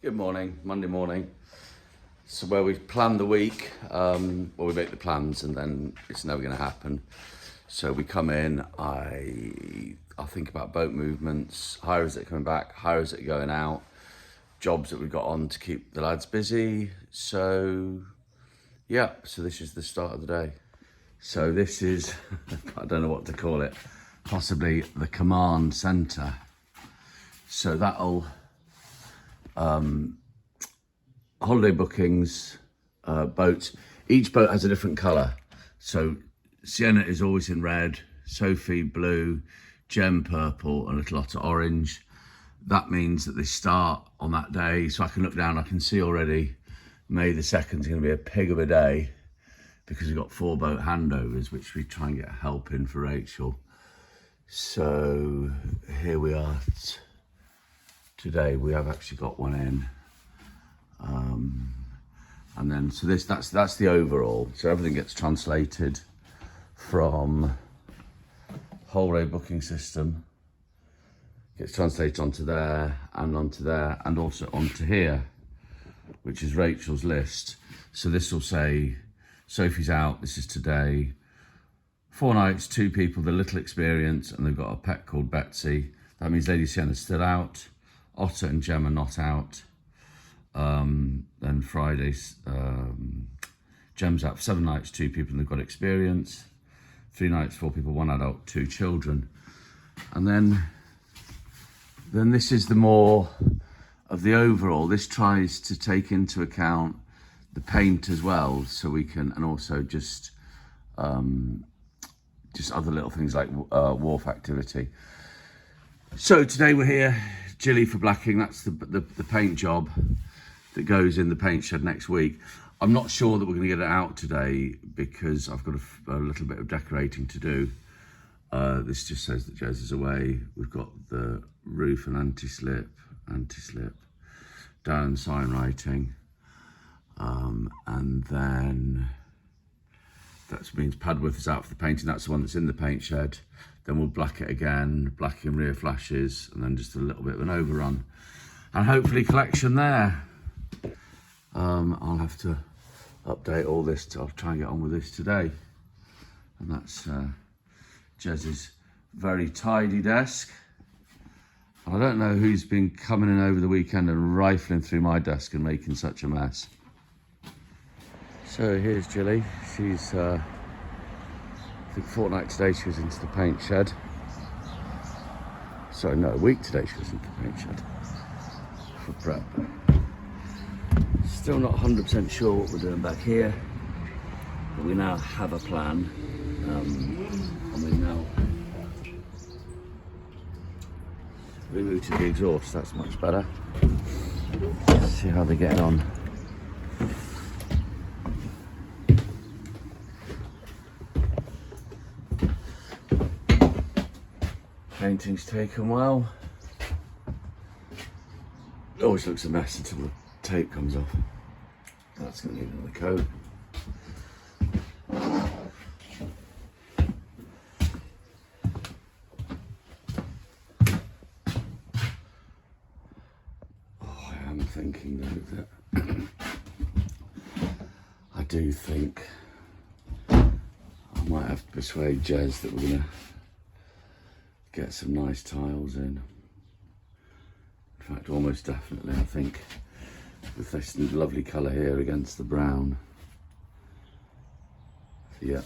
Good morning, Monday morning. So where we plan the week, we make the plans and then it's never going to happen. So we come in, I'll think about boat movements, hires that are coming back, hires that are going out, jobs that we've got on to keep the lads busy. So yeah, so this is the start of the day. So this is, I don't know what to call it, possibly the command centre. So that'll, holiday bookings, boats. Each boat has a different colour. So Sienna is always in red, Sophie blue, Gem purple, and a little otter orange. That means that they start on that day. So I can look down, I can see already May the 2nd is going to be a pig of a day because we've got 4 boat handovers, which we try and get help in for Rachel. So here we are. Today we have actually got one in, and then so that's the overall. So everything gets translated from holiday booking system, gets translated onto there and also onto here, which is Rachel's list. So this will say Sophie's out. This is today. 4 nights, 2 people, the little experience, and they've got a pet called Betsy. That means Lady Sienna's still out. Otter and Gem are not out. Then Fridays, Gem's out for 7 nights, 2 people, and they've got experience. 3 nights, 4 people, 1 adult, 2 children. And then this is the more of the overall. This tries to take into account the paint as well, so we can, and also just other little things like wharf activity. So today we're here, Gilly for blacking. That's the paint job that goes in the paint shed next week. I'm not sure that we're going to get it out today because I've got a little bit of decorating to do. This just says that Jez is away. We've got the roof and anti-slip, down sign writing, and then that means Padworth is out for the painting. That's the one that's in the paint shed. Then we'll black it again, blacking rear flashes, and then just a little bit of an overrun. And hopefully collection there. I'll have to update all this. I'll try and get on with this today. And that's Jez's very tidy desk. I don't know who's been coming in over the weekend and rifling through my desk and making such a mess. So here's Gilly. She's, I think fortnight today she was into the paint shed. Sorry, no, a week today she was into the paint shed for prep. Still not 100% sure what we're doing back here, but we now have a plan. And we now rerouted the exhaust, that's much better. Let's see how they're getting on. Painting's taken well. It always looks a mess until the tape comes off. That's going to need another coat. Oh, I am thinking though that I do think I might have to persuade Jez that we're going to get some nice tiles in. In fact, almost definitely, I think, with this lovely colour here against the brown. So yeah,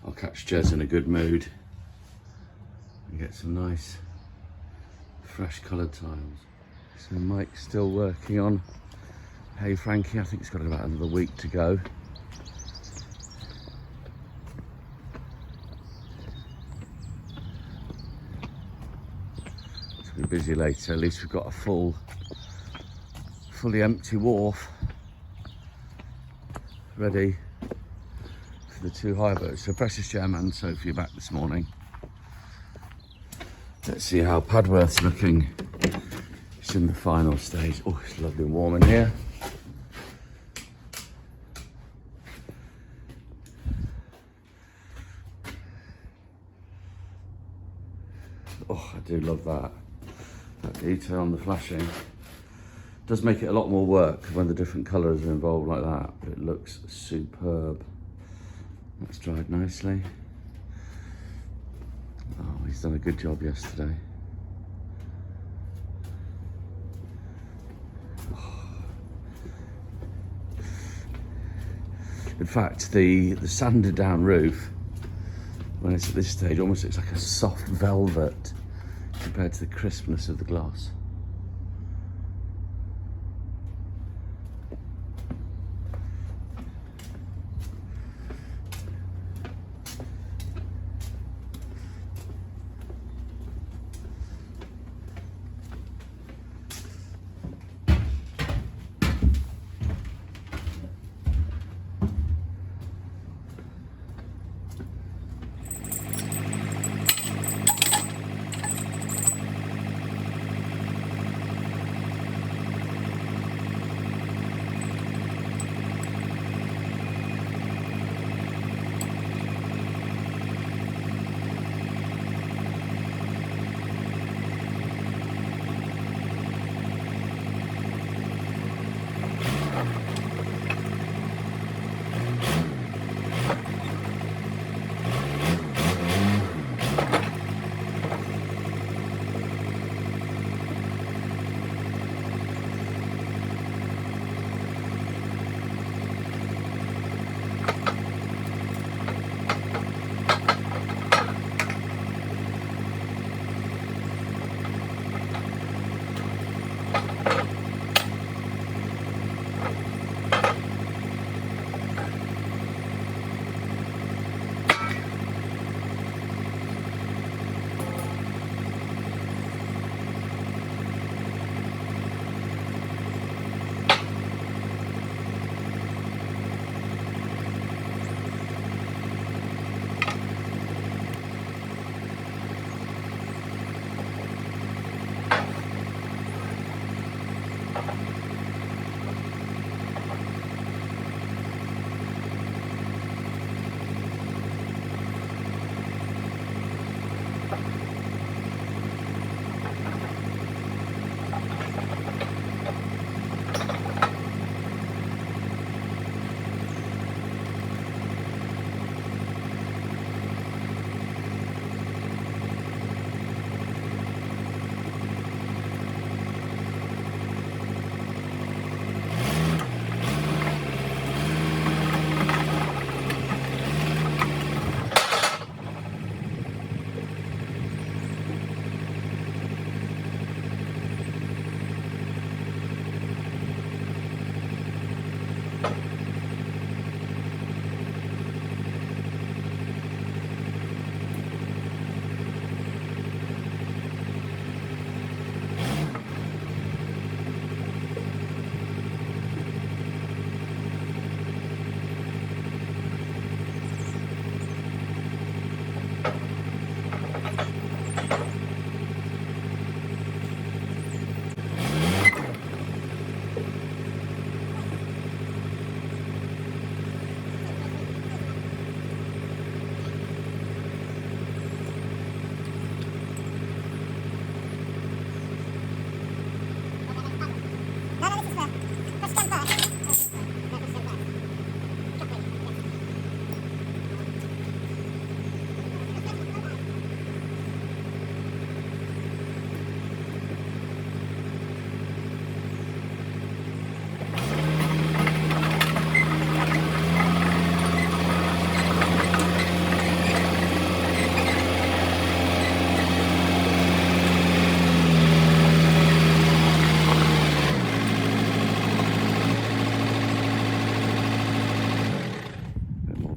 I'll catch Jez in a good mood and get some nice, fresh coloured tiles. So Mike's still working on Hey Frankie. I think it's got about another week to go. Be busy later. At least we've got a fully empty wharf ready for the 2 hire boats. So Precious Gem and Sophie are back this morning. Let's see how Padworth's looking. It's in the final stage. Oh, it's lovely and warm in here. Oh, I do love that detail on the flashing. Does make it a lot more work when the different colours are involved like that, but it looks superb. That's dried nicely. Oh, he's done a good job yesterday. In fact, the sanded down roof, when it's at this stage, almost looks like a soft velvet compared to the crispness of the gloss.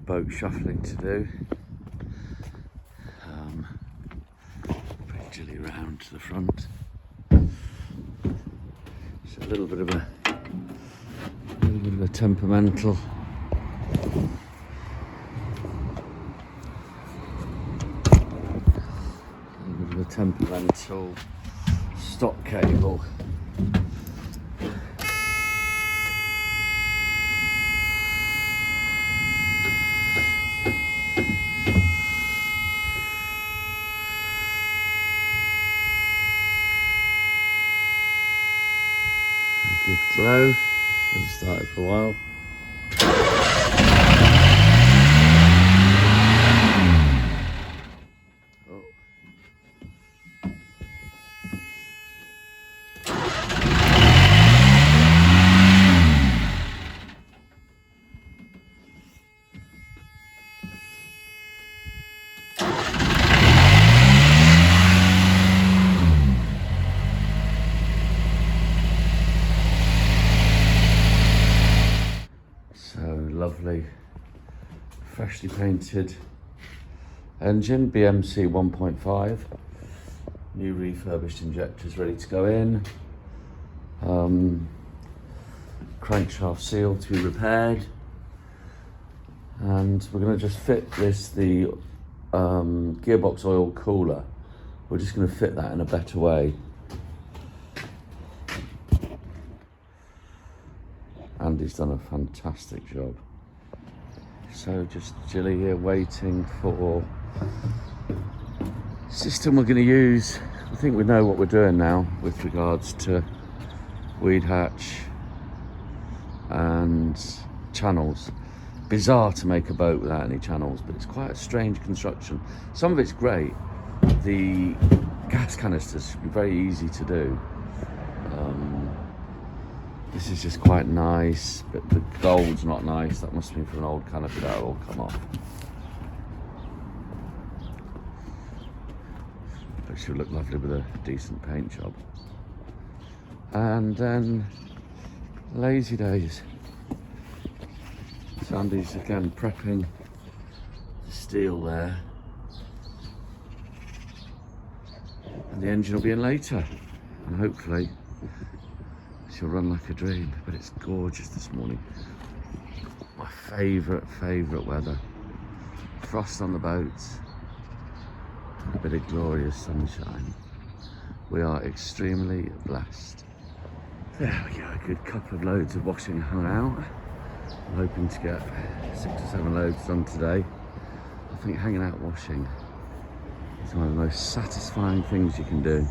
Boat shuffling to do. Gradually round to the front. It's a little bit of a temperamental. Temperamental stock cable. Good glow. Hasn't started for a while. Lovely, freshly painted engine, BMC 1.5, new refurbished injectors ready to go in, crankshaft seal to be repaired, and we're going to just fit the gearbox oil cooler. We're just going to fit that in a better way. Andy's done a fantastic job. So just Jilly here waiting for system we're going to use. I think we know what we're doing now with regards to weed hatch and channels. Bizarre to make a boat without any channels, but it's quite a strange construction. Some of it's great. The gas canisters should be very easy to do. This is just quite nice, but the gold's not nice. That must have been from an old canopy, that'll all come off. But it should look lovely with a decent paint job. And then, lazy days. Sandy's again prepping the steel there. And the engine will be in later. And hopefully, she'll run like a dream, but it's gorgeous this morning. My favourite weather. Frost on the boats, and a bit of glorious sunshine. We are extremely blessed. There we go, a good couple of loads of washing hung out. I'm hoping to get 6 or 7 loads done today. I think hanging out washing is one of the most satisfying things you can do.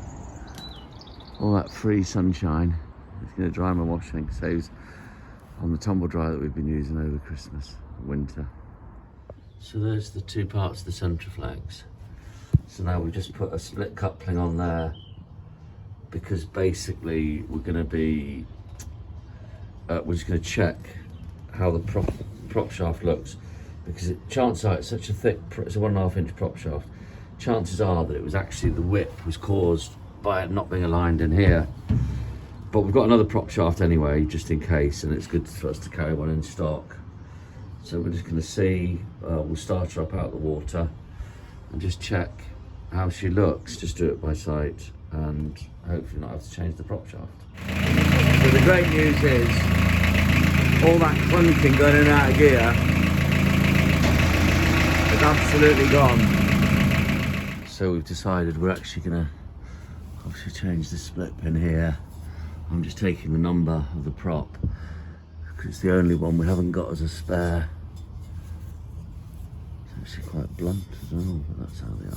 All that free sunshine. It's going to dry my washing, saves on the tumble dryer that we've been using over Christmas, winter. So there's the 2 parts of the Centraflex. So now we've just put a split coupling on there because basically we're going to be, we're just going to check how the prop shaft looks, because chances are it's such a thick, it's a 1.5 inch prop shaft. Chances are that it was actually the whip was caused by it not being aligned in here. But we've got another prop shaft anyway, just in case, and it's good for us to carry one in stock. So we're just going to see, we'll start her up out of the water and just check how she looks, just do it by sight, and hopefully not have to change the prop shaft. So the great news is, all that clunking going in and out of gear is absolutely gone. So we've decided we're actually going to obviously change the split pin here. I'm just taking the number of the prop because it's the only one we haven't got as a spare. It's actually quite blunt as well, but that's how they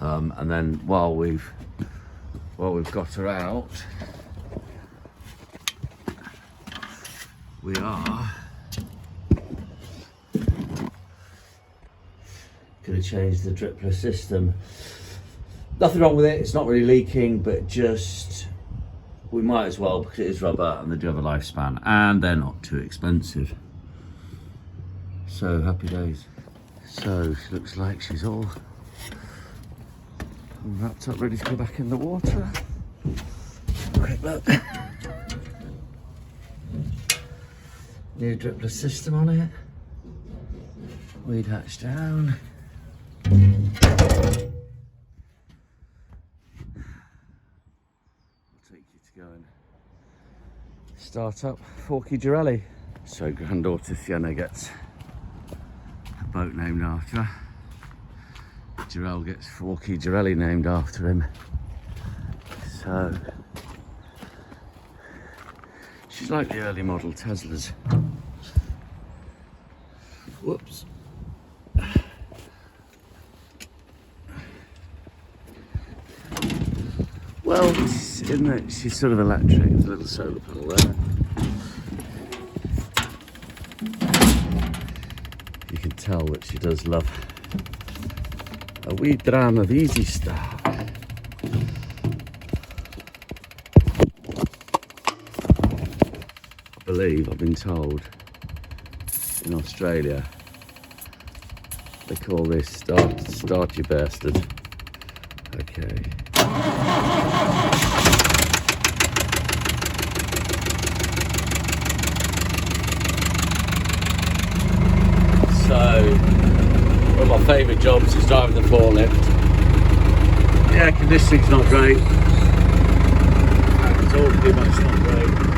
are. And then while we've got her out, we are going to change the drippler system. Nothing wrong with it, it's not really leaking, but just we might as well because it is rubber and they do have a lifespan and they're not too expensive. So happy days. So she looks like she's all wrapped up, ready to go back in the water. Quick look. New drippler system on it. Weed hatch down. Start up Forky Girelli. So granddaughter Sienna gets a boat named after her. Jirel gets Forky Girelli named after him. So she's like the early model Teslas. Whoops. Well, in that she's sort of electric. There's a little solar panel there. You can tell that she does love a wee dram of Easy Star. I believe, I've been told, in Australia they call this start you bastard. Okay. So, one of my favourite jobs is driving the forklift. The air conditioning's not great. I can talk to you, but it's not great.